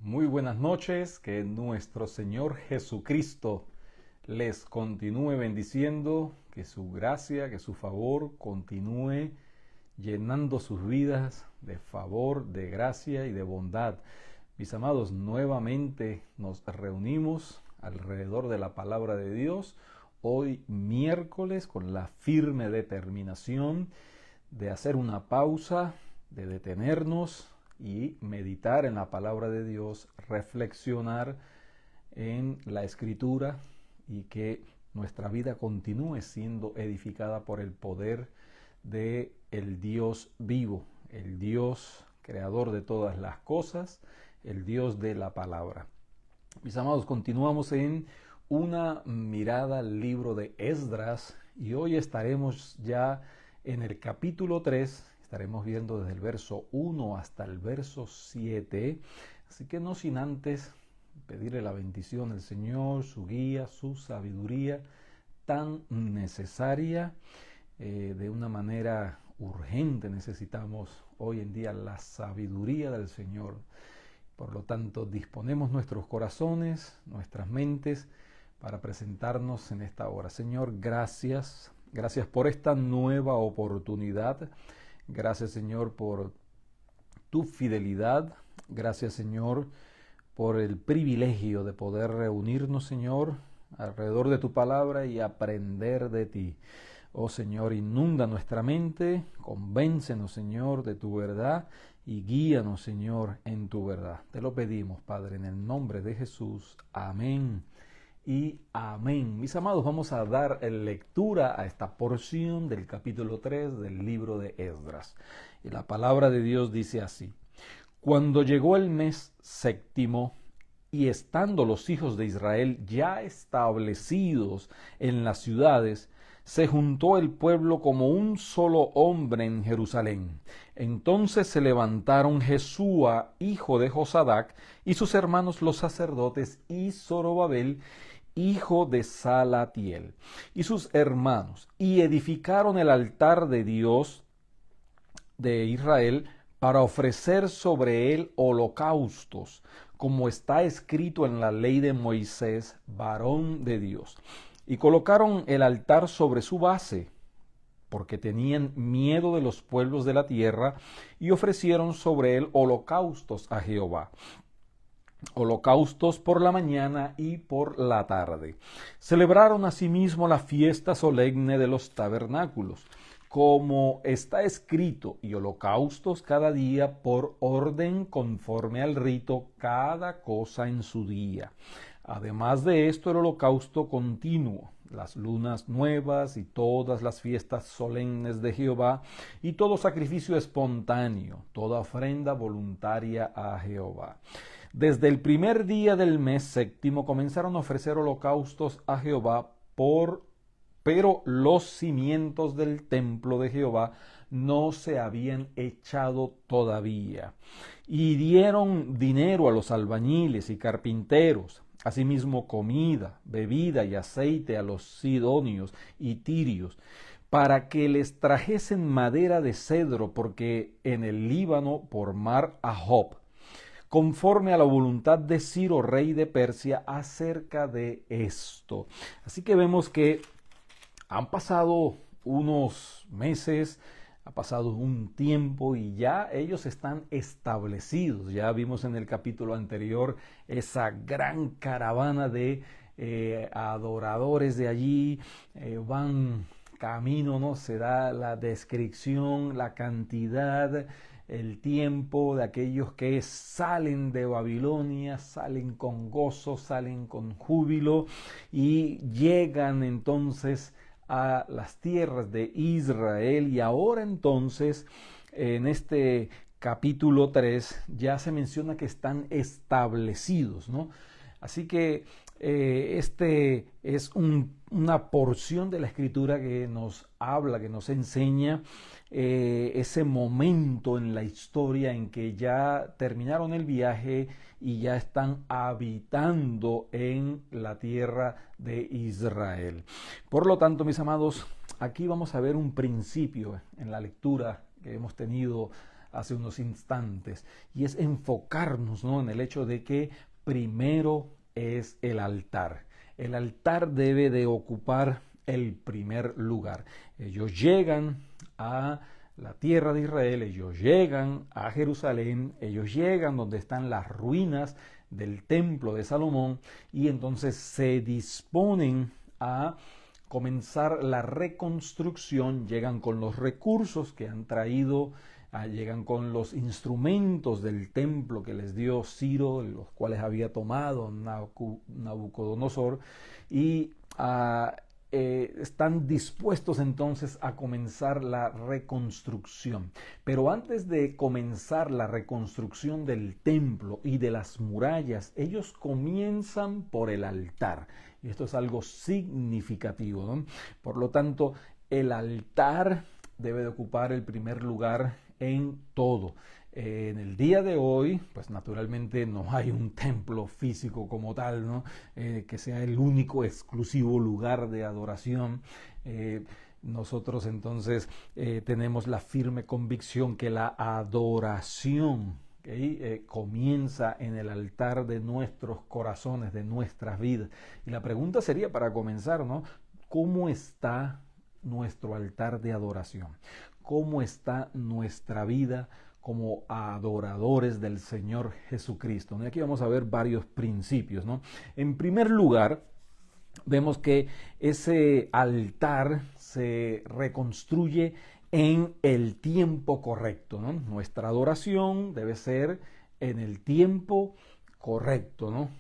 Muy buenas noches, que nuestro Señor Jesucristo les continúe bendiciendo, que su gracia, que su favor continúe llenando sus vidas de favor, de gracia y de bondad. Mis amados, nuevamente nos reunimos alrededor de la palabra de Dios, hoy miércoles, con la firme determinación de hacer una pausa, de detenernos y meditar en la palabra de Dios, reflexionar en la escritura y que nuestra vida continúe siendo edificada por el poder de el Dios vivo, el Dios creador de todas las cosas, el Dios de la palabra. Mis amados, continuamos en una mirada al libro de Esdras y hoy estaremos ya en el capítulo 3. Estaremos viendo desde el verso 1 hasta el verso 7. Así que no sin antes pedirle la bendición del Señor, su guía, su sabiduría tan necesaria. De una manera urgente necesitamos hoy en día la sabiduría del Señor. Por lo tanto, disponemos nuestros corazones, nuestras mentes para presentarnos en esta hora. Señor, gracias. Gracias por esta nueva oportunidad. Gracias, Señor, por tu fidelidad. Gracias, Señor, por el privilegio de poder reunirnos, Señor, alrededor de tu palabra y aprender de ti. Oh Señor, inunda nuestra mente, convéncenos, Señor, de tu verdad y guíanos, Señor, en tu verdad. Te lo pedimos, Padre, en el nombre de Jesús. Amén y amén. Mis amados, vamos a dar lectura a esta porción del capítulo 3 del libro de Esdras. Y la palabra de Dios dice así: Cuando llegó el mes séptimo, y estando los hijos de Israel ya establecidos en las ciudades, se juntó el pueblo como un solo hombre en Jerusalén. Entonces se levantaron Jesúa, hijo de Josadac, y sus hermanos los sacerdotes, y Zorobabel, hijo de Salatiel, y sus hermanos, y edificaron el altar de Dios de Israel para ofrecer sobre él holocaustos, como está escrito en la ley de Moisés, varón de Dios. Y colocaron el altar sobre su base, porque tenían miedo de los pueblos de la tierra, y ofrecieron sobre él holocaustos a Jehová. Holocaustos por la mañana y por la tarde. Celebraron asimismo la fiesta solemne de los tabernáculos, como está escrito, y holocaustos cada día por orden conforme al rito, cada cosa en su día. Además de esto, el holocausto continuo, las lunas nuevas y todas las fiestas solemnes de Jehová, y todo sacrificio espontáneo, toda ofrenda voluntaria a Jehová. Desde el primer día del mes séptimo comenzaron a ofrecer holocaustos a Jehová pero los cimientos del templo de Jehová no se habían echado todavía. Y dieron dinero a los albañiles y carpinteros, asimismo comida, bebida y aceite a los sidonios y tirios, para que les trajesen madera de cedro, porque en el Líbano por mar Ahob, conforme a la voluntad de Ciro, rey de Persia, acerca de esto. Así que vemos que han pasado unos meses, ha pasado un tiempo y ya ellos están establecidos. Ya vimos en el capítulo anterior esa gran caravana de adoradores de allí, van camino, ¿no? Se da la descripción, la cantidad, el tiempo de aquellos que salen de Babilonia, salen con gozo, salen con júbilo y llegan entonces a las tierras de Israel. Y ahora entonces en este capítulo 3 ya se menciona que están establecidos, ¿no? Así que este es una porción de la escritura que nos habla, que nos enseña ese momento en la historia en que ya terminaron el viaje y ya están habitando en la tierra de Israel. Por lo tanto, mis amados, aquí vamos a ver un principio en la lectura que hemos tenido hace unos instantes, y es enfocarnos, ¿no?, en el hecho de que primero es el altar. El altar debe de ocupar el primer lugar. Ellos llegan a la tierra de Israel, ellos llegan a Jerusalén, ellos llegan donde están las ruinas del templo de Salomón, y entonces se disponen a comenzar la reconstrucción. Llegan con los recursos que han traído, llegan con los instrumentos del templo que les dio Ciro, los cuales había tomado Nabucodonosor, y están dispuestos entonces a comenzar la reconstrucción. Pero antes de comenzar la reconstrucción del templo y de las murallas, ellos comienzan por el altar. Y esto es algo significativo, ¿no? Por lo tanto, el altar debe de ocupar el primer lugar en todo. En el día de hoy, pues naturalmente no hay un templo físico como tal, ¿no? Que sea el único exclusivo lugar de adoración. Nosotros entonces tenemos la firme convicción que la adoración comienza en el altar de nuestros corazones, de nuestras vidas. Y la pregunta sería, para comenzar, ¿no?, ¿cómo está nuestro altar de adoración? ¿Cómo está nuestra vida como adoradores del Señor Jesucristo, ¿no? Y aquí vamos a ver varios principios, ¿no? En primer lugar, vemos que ese altar se reconstruye en el tiempo correcto, ¿no? Nuestra adoración debe ser en el tiempo correcto, ¿no?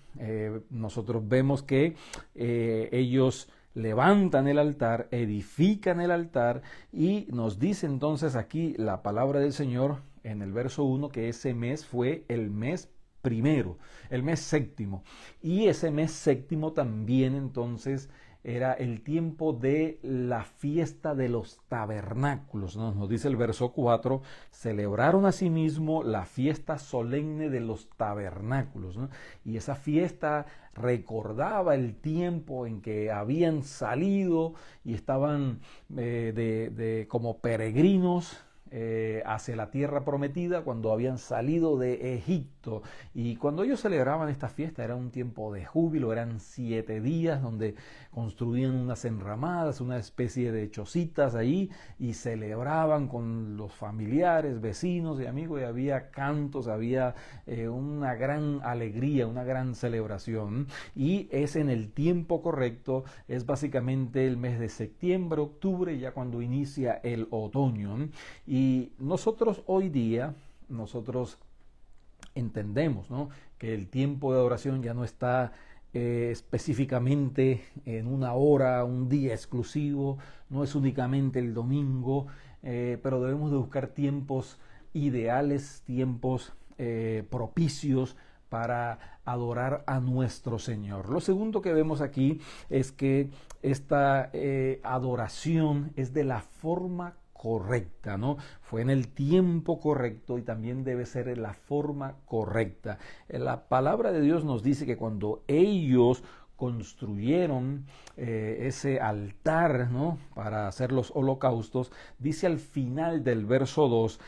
Nosotros vemos que ellos levantan el altar, edifican el altar, y nos dice entonces aquí la palabra del Señor en el verso 1 que ese mes fue el mes primero, el mes séptimo, y ese mes séptimo también entonces era el tiempo de la fiesta de los tabernáculos, ¿no? Nos dice el verso 4, celebraron asimismo la fiesta solemne de los tabernáculos, ¿no? Y esa fiesta recordaba el tiempo en que habían salido y estaban como peregrinos hacia la tierra prometida, cuando habían salido de Egipto. Y cuando ellos celebraban esta fiesta era un tiempo de júbilo, eran 7 días donde construían unas enramadas, una especie de chocitas ahí, y celebraban con los familiares, vecinos y amigos, y había cantos, había una gran alegría, una gran celebración. Y es en el tiempo correcto, es básicamente el mes de septiembre, octubre, ya cuando inicia el otoño. Y nosotros hoy día, nosotros entendemos, ¿no?, que el tiempo de adoración ya no está específicamente en una hora, un día exclusivo, no es únicamente el domingo, pero debemos de buscar tiempos ideales, tiempos propicios para adorar a nuestro Señor. Lo segundo que vemos aquí es que esta adoración es de la forma correcta, ¿no? Fue en el tiempo correcto y también debe ser en la forma correcta. La palabra de Dios nos dice que cuando ellos construyeron ese altar, ¿no?, para hacer los holocaustos, dice al final del verso 2,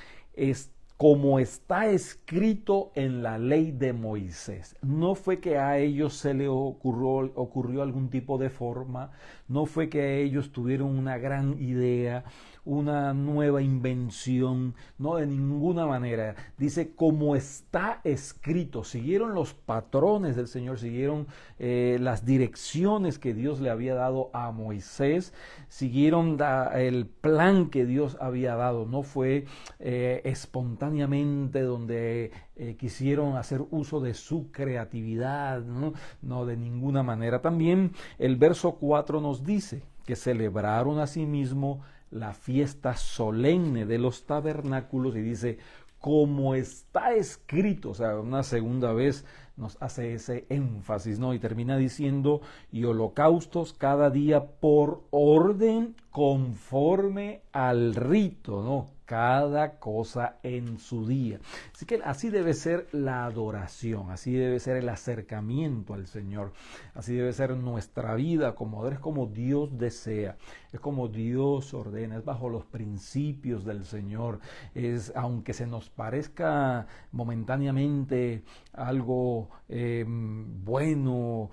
como está escrito en la ley de Moisés. No fue que a ellos se le ocurrió algún tipo de forma, no fue que a ellos tuvieron una gran idea, una nueva invención, no, de ninguna manera. Dice, como está escrito, siguieron los patrones del Señor, siguieron las direcciones que Dios le había dado a Moisés, siguieron el plan que Dios había dado, no fue espontáneamente donde quisieron hacer uso de su creatividad, ¿no? No, de ninguna manera. También el verso 4 nos dice que celebraron asimismo la fiesta solemne de los tabernáculos, y dice, como está escrito, o sea, una segunda vez nos hace ese énfasis, ¿no? Y termina diciendo, y holocaustos cada día por orden conforme al rito, ¿no? Cada cosa en su día. Así que así debe ser la adoración, así debe ser el acercamiento al Señor, así debe ser nuestra vida, es como Dios desea, es como Dios ordena, es bajo los principios del Señor, es aunque se nos parezca momentáneamente algo bueno,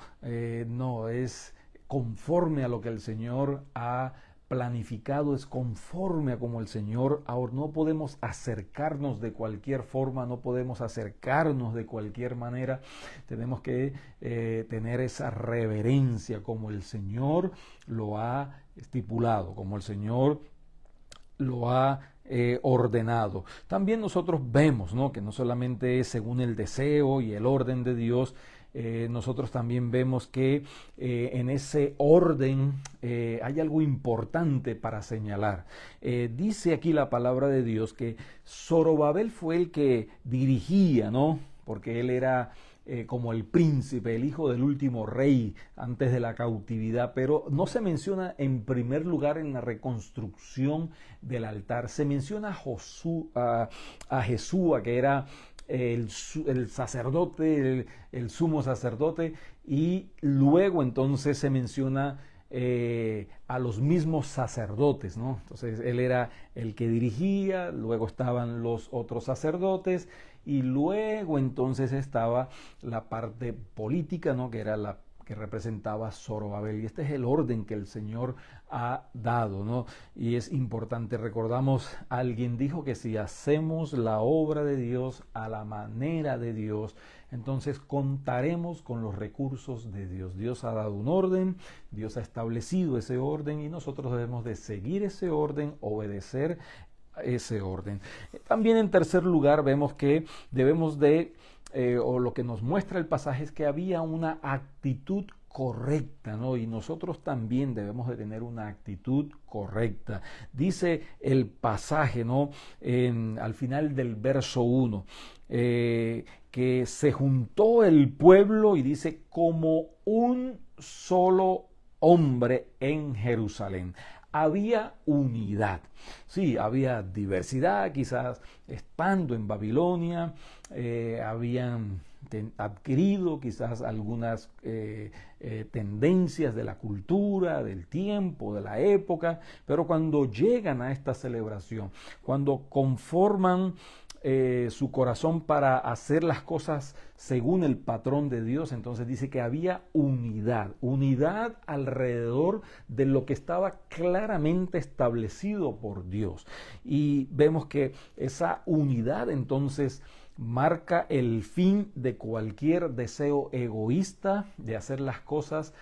no, es conforme a lo que el Señor ha planificado, es conforme a como el Señor. Ahora no podemos acercarnos de cualquier forma, no podemos acercarnos de cualquier manera, tenemos que tener esa reverencia como el Señor lo ha estipulado, como el Señor lo ha ordenado. También nosotros vemos, ¿no?, que no solamente es según el deseo y el orden de Dios, nosotros también vemos que en ese orden hay algo importante para señalar. Dice aquí la palabra de Dios que Zorobabel fue el que dirigía, ¿no?, porque él era como el príncipe, el hijo del último rey antes de la cautividad, pero no se menciona en primer lugar en la reconstrucción del altar. Se menciona a Jesúa, que era el sacerdote, el sumo sacerdote, y luego entonces se menciona a los mismos sacerdotes, ¿no? Entonces él era el que dirigía, luego estaban los otros sacerdotes y luego entonces estaba la parte política, ¿no?, que era la que representaba Zorobabel. Y este es el orden que el Señor ha dado, ¿no? Y es importante, recordamos, alguien dijo que si hacemos la obra de Dios a la manera de Dios, entonces contaremos con los recursos de Dios. Dios ha dado un orden, Dios ha establecido ese orden y nosotros debemos de seguir ese orden, obedecer ese orden. También en tercer lugar vemos que debemos de o lo que nos muestra el pasaje es que había una actitud correcta, ¿no? Y nosotros también debemos de tener una actitud correcta. Dice el pasaje, ¿no?, al final del verso 1, que se juntó el pueblo y dice como un solo hombre en Jerusalén. Había unidad. Sí, había diversidad, quizás estando en Babilonia, habían adquirido quizás algunas tendencias de la cultura, del tiempo, de la época, pero cuando llegan a esta celebración, cuando conforman su corazón para hacer las cosas según el patrón de Dios, entonces dice que había unidad alrededor de lo que estaba claramente establecido por Dios. Y vemos que esa unidad entonces marca el fin de cualquier deseo egoísta de hacer las cosas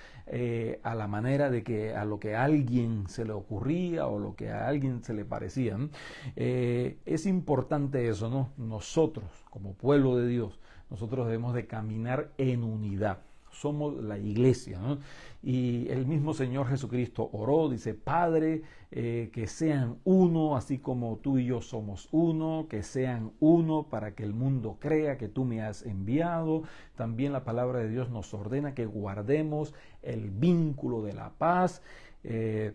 a la manera de que a lo que a alguien se le ocurría o lo que a alguien se le parecía, ¿no? Es importante eso, ¿no? Nosotros, como pueblo de Dios, nosotros debemos de caminar en unidad. Somos la iglesia, ¿no? Y el mismo Señor Jesucristo oró, dice: Padre, que sean uno, así como tú y yo somos uno, que sean uno para que el mundo crea que tú me has enviado. También la palabra de Dios nos ordena que guardemos el vínculo de la paz, que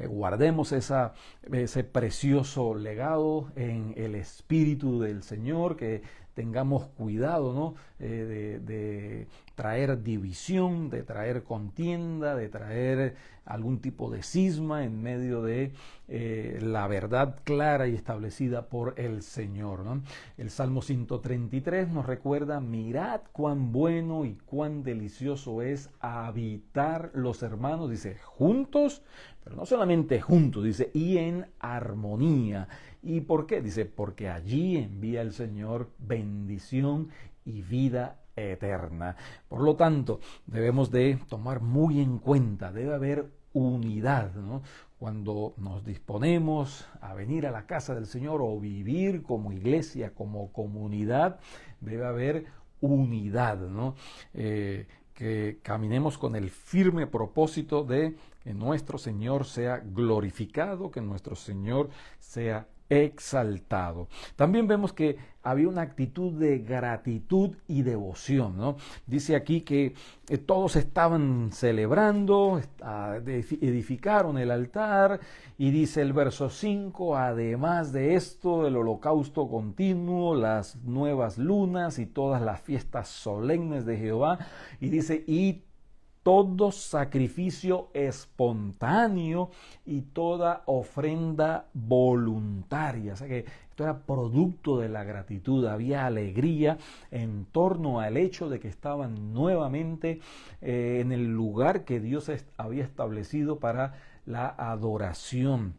guardemos ese precioso legado en el Espíritu del Señor, que tengamos cuidado, ¿no?, de traer división, de traer contienda, de traer algún tipo de cisma en medio de la verdad clara y establecida por el Señor, ¿no? El Salmo 133 nos recuerda: mirad cuán bueno y cuán delicioso es habitar los hermanos, dice, juntos, pero no solamente juntos, dice, y en armonía. ¿Y por qué? Dice, porque allí envía el Señor bendición y vida eterna. Por lo tanto, debemos de tomar muy en cuenta, debe haber unidad, ¿no? Cuando nos disponemos a venir a la casa del Señor o vivir como iglesia, como comunidad, debe haber unidad, ¿no? Que caminemos con el firme propósito de que nuestro Señor sea glorificado, que nuestro Señor sea exaltado. También vemos que había una actitud de gratitud y devoción, ¿no? Dice aquí que todos estaban celebrando, edificaron el altar, y dice el verso 5, además de esto, el holocausto continuo, las nuevas lunas y todas las fiestas solemnes de Jehová, y dice, y todo sacrificio espontáneo y toda ofrenda voluntaria. O sea que esto era producto de la gratitud, había alegría en torno al hecho de que estaban nuevamente en el lugar que Dios había establecido para la adoración.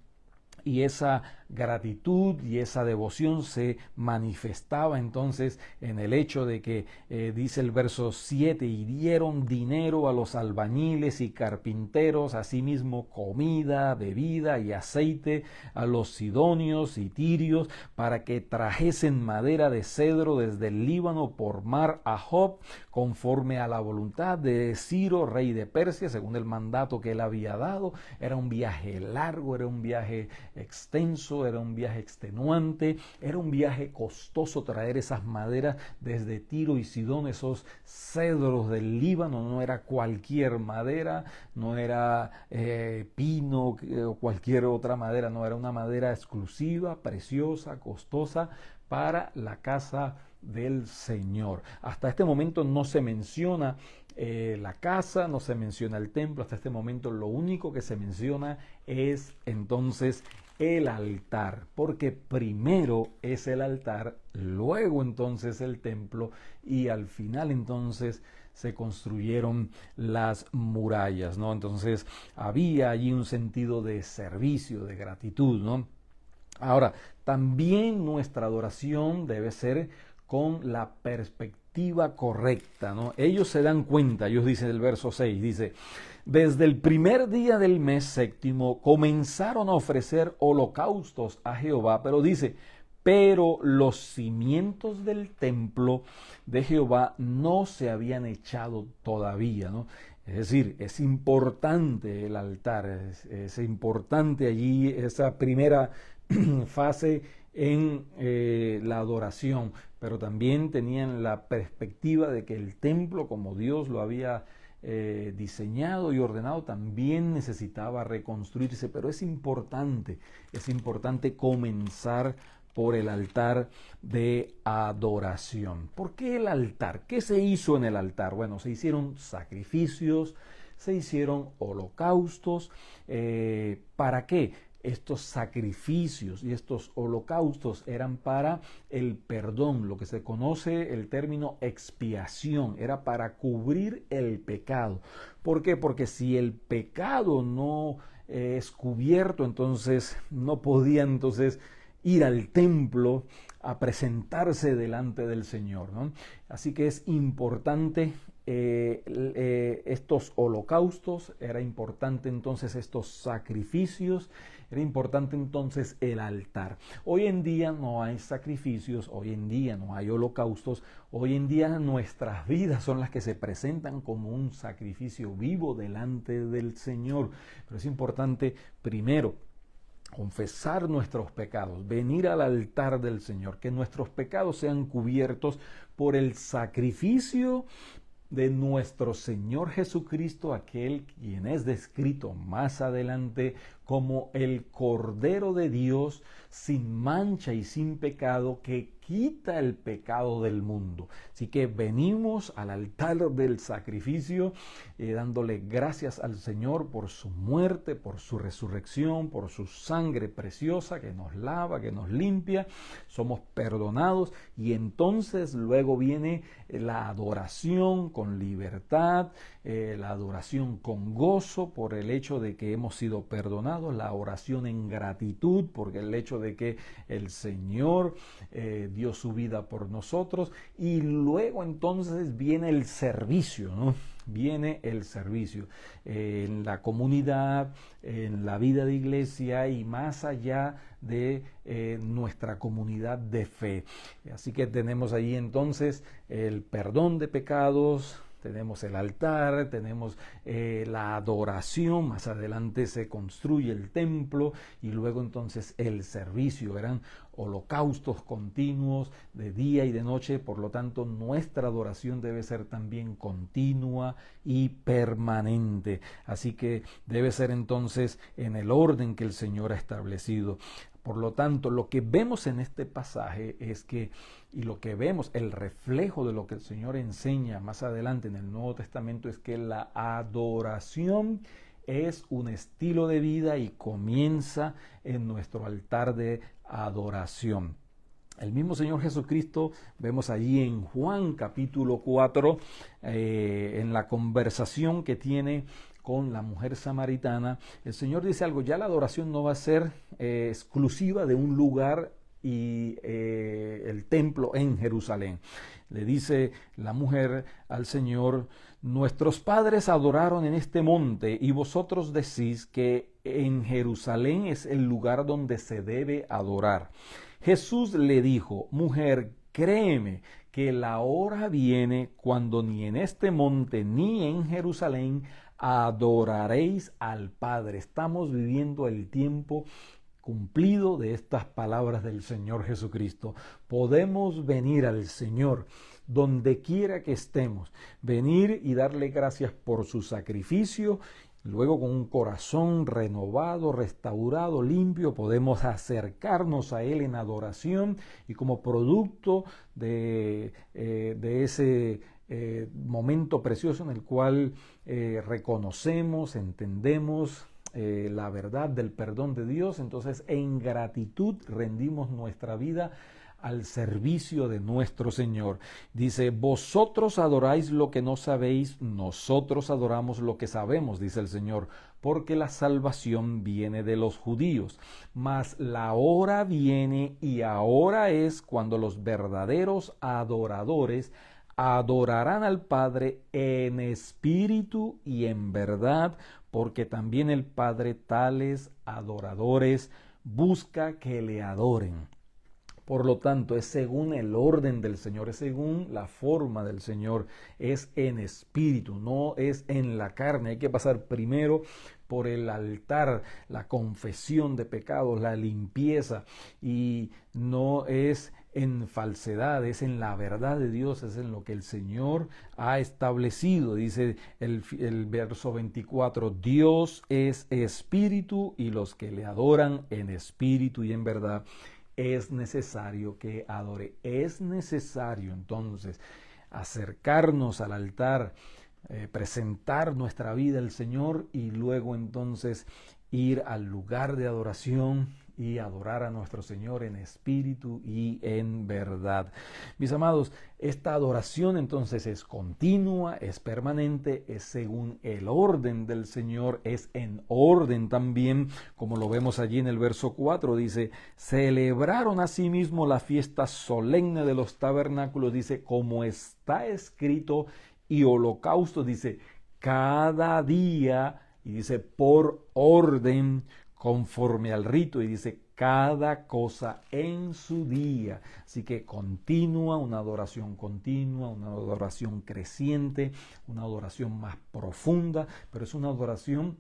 Y esa gratitud y esa devoción se manifestaba entonces en el hecho de que, dice el verso 7, y dieron dinero a los albañiles y carpinteros, asimismo comida, bebida y aceite a los sidonios y tirios, para que trajesen madera de cedro desde el Líbano por mar a Job, conforme a la voluntad de Ciro, rey de Persia, según el mandato que él había dado. Era un viaje largo, era un viaje extenso, era un viaje extenuante, era un viaje costoso traer esas maderas desde Tiro y Sidón, esos cedros del Líbano. No era cualquier madera, no era pino o cualquier otra madera, no, era una madera exclusiva, preciosa, costosa para la casa del Señor. Hasta este momento no se menciona la casa, no se menciona el templo. Hasta este momento lo único que se menciona es entonces el altar, porque primero es el altar, luego entonces el templo, y al final entonces se construyeron las murallas, ¿no? Entonces había allí un sentido de servicio, de gratitud, ¿no? Ahora, también nuestra adoración debe ser con la perspectiva correcta, ¿no? Ellos se dan cuenta, ellos dicen el verso 6, dice, desde el primer día del mes séptimo comenzaron a ofrecer holocaustos a Jehová, pero dice, pero los cimientos del templo de Jehová no se habían echado todavía, ¿no? Es decir, es importante el altar, es importante allí esa primera fase en la adoración, pero también tenían la perspectiva de que el templo, como Dios lo había diseñado y ordenado, también necesitaba reconstruirse. Pero es importante comenzar por el altar de adoración. ¿Por qué el altar? ¿Qué se hizo en el altar? Bueno, se hicieron sacrificios, se hicieron holocaustos. ¿Para qué? Estos sacrificios y estos holocaustos eran para el perdón, lo que se conoce el término expiación, era para cubrir el pecado. ¿Por qué? Porque si el pecado no es cubierto, entonces no podía entonces ir al templo a presentarse delante del Señor, ¿no? Así que es importante estos holocaustos, era importante entonces estos sacrificios, era importante entonces el altar. Hoy en día no hay sacrificios, hoy en día no hay holocaustos, hoy en día nuestras vidas son las que se presentan como un sacrificio vivo delante del Señor. Pero es importante primero confesar nuestros pecados, venir al altar del Señor, que nuestros pecados sean cubiertos por el sacrificio de nuestro Señor Jesucristo, aquel quien es descrito más adelante como el Cordero de Dios, sin mancha y sin pecado, que quita el pecado del mundo. Así que venimos al altar del sacrificio, dándole gracias al Señor por su muerte, por su resurrección, por su sangre preciosa que nos lava, que nos limpia, somos perdonados, y entonces luego viene la adoración con libertad, la adoración con gozo por el hecho de que hemos sido perdonados, la oración en gratitud porque el hecho de que el Señor dio su vida por nosotros, y luego entonces viene el servicio, ¿no? Viene el servicio en la comunidad, en la vida de iglesia y más allá de nuestra comunidad de fe. Así que tenemos ahí entonces el perdón de pecados, tenemos el altar, tenemos la adoración, más adelante se construye el templo y luego entonces el servicio. Eran holocaustos continuos de día y de noche, por lo tanto nuestra adoración debe ser también continua y permanente. Así que debe ser entonces en el orden que el Señor ha establecido. Por lo tanto, lo que vemos en este pasaje es que, y lo que vemos, el reflejo de lo que el Señor enseña más adelante en el Nuevo Testamento, es que la adoración es un estilo de vida y comienza en nuestro altar de adoración. El mismo Señor Jesucristo, vemos allí en Juan capítulo 4, en la conversación que tiene con la mujer samaritana, el Señor dice algo: ya la adoración no va a ser exclusiva de un lugar y el templo en Jerusalén. Le dice la mujer al Señor: nuestros padres adoraron en este monte y vosotros decís que en Jerusalén es el lugar donde se debe adorar. Jesús le dijo: mujer, créeme que la hora viene cuando ni en este monte ni en Jerusalén adoraréis al Padre. Estamos viviendo el tiempo cumplido de estas palabras del Señor Jesucristo. Podemos venir al Señor donde quiera que estemos, venir y darle gracias por su sacrificio. Luego, con un corazón renovado, restaurado, limpio, podemos acercarnos a Él en adoración, y como producto de ese momento precioso en el cual reconocemos, entendemos la verdad del perdón de Dios, entonces en gratitud rendimos nuestra vida al servicio de nuestro Señor. Dice: vosotros adoráis lo que no sabéis, nosotros adoramos lo que sabemos, dice el Señor, porque la salvación viene de los judíos. Mas la hora viene y ahora es cuando los verdaderos adoradores adorarán al Padre en espíritu y en verdad, porque también el Padre tales adoradores busca que le adoren. Por lo tanto, es según el orden del Señor, es según la forma del Señor, es en espíritu, no es en la carne. Hay que pasar primero por el altar, la confesión de pecados, la limpieza, y no es en falsedad, es en la verdad de Dios, es en lo que el Señor ha establecido. Dice el verso 24, Dios es espíritu y los que le adoran en espíritu y en verdad es necesario que adore. Es necesario entonces acercarnos al altar, presentar nuestra vida al Señor y luego entonces ir al lugar de adoración y adorar a nuestro Señor en espíritu y en verdad. Mis amados, esta adoración entonces es continua, es permanente, es según el orden del Señor, es en orden también, como lo vemos allí en el verso 4, dice: celebraron asimismo la fiesta solemne de los tabernáculos, dice, como está escrito, y holocausto, dice, cada día, y dice, por orden, conforme al rito, y dice, cada cosa en su día. Así que continua, una adoración creciente, una adoración más profunda, pero es una adoración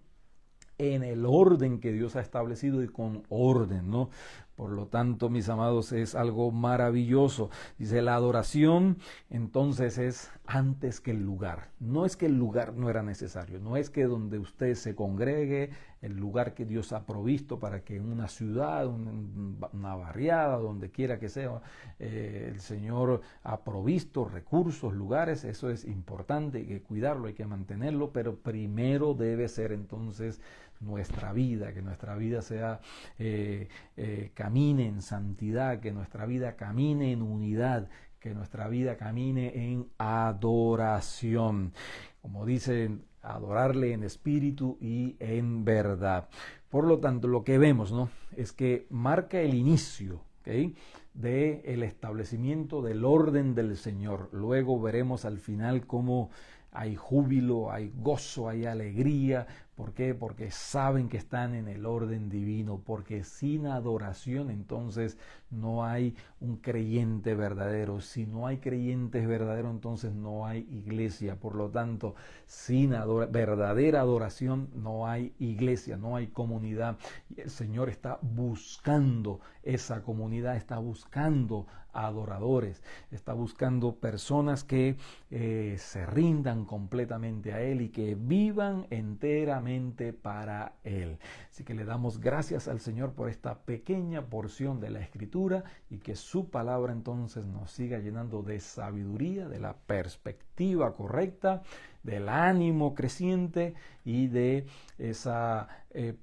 en el orden que Dios ha establecido y con orden, ¿no? Por lo tanto, mis amados, es algo maravilloso. Dice, la adoración entonces es antes que el lugar. No es que el lugar no era necesario, no es que donde usted se congregue, el lugar que Dios ha provisto para que en una ciudad, una barriada, donde quiera que sea, el Señor ha provisto recursos, lugares. Eso es importante, hay que cuidarlo, hay que mantenerlo, pero primero debe ser entonces nuestra vida, que nuestra vida sea camine en santidad, que nuestra vida camine en unidad, que nuestra vida camine en adoración. Como dicen, adorarle en espíritu y en verdad. Por lo tanto, lo que vemos, ¿no?, es que marca el inicio, ¿okay?, del establecimiento del orden del Señor. Luego veremos al final cómo hay júbilo, hay gozo, hay alegría, ¿Por qué? Porque saben que están en el orden divino, porque sin adoración entonces no hay un creyente verdadero. Si no hay creyentes verdaderos, entonces no hay iglesia. Por lo tanto, sin verdadera adoración no hay iglesia, no hay comunidad. Y el Señor está buscando esa comunidad, está buscando adoradores, está buscando personas que se rindan completamente a Él y que vivan enteramente para Él. Así que le damos gracias al Señor por esta pequeña porción de la Escritura y que su palabra entonces nos siga llenando de sabiduría, de la perspectiva correcta, del ánimo creciente y de esa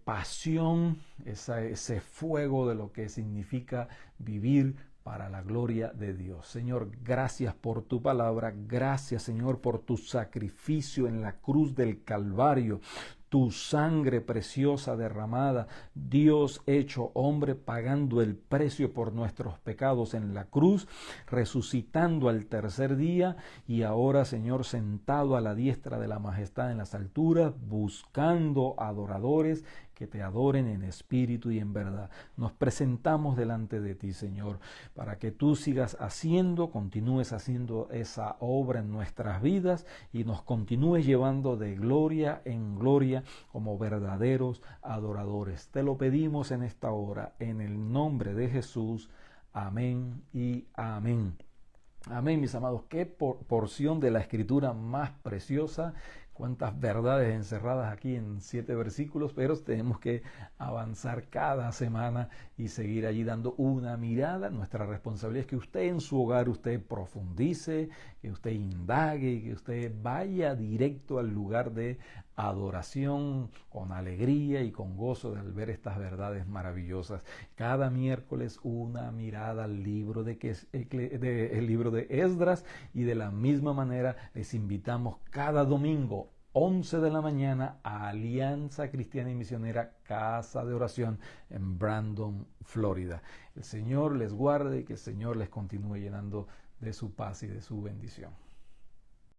pasión, ese fuego de lo que significa vivir para la gloria de Dios. Señor, gracias por tu palabra, gracias Señor por tu sacrificio en la cruz del Calvario, tu sangre preciosa derramada, Dios hecho hombre pagando el precio por nuestros pecados en la cruz, resucitando al tercer día y ahora Señor sentado a la diestra de la majestad en las alturas, buscando adoradores que te adoren en espíritu y en verdad. Nos presentamos delante de ti, Señor, para que tú sigas continúes haciendo esa obra en nuestras vidas y nos continúes llevando de gloria en gloria como verdaderos adoradores. Te lo pedimos en esta hora, en el nombre de Jesús. Amén y amén. Amén, mis amados. Qué porción de la Escritura más preciosa. Cuántas verdades encerradas aquí en 7 versículos, pero tenemos que avanzar cada semana y seguir allí dando una mirada. Nuestra responsabilidad es que usted en su hogar, usted profundice, que usted indague, que usted vaya directo al lugar de adoración con alegría y con gozo al ver estas verdades maravillosas. Cada miércoles una mirada al libro el libro de Esdras, y de la misma manera les invitamos cada domingo 11 de la mañana a Alianza Cristiana y Misionera Casa de Oración en Brandon, Florida. El Señor les guarde y que el Señor les continúe llenando de su paz y de su bendición.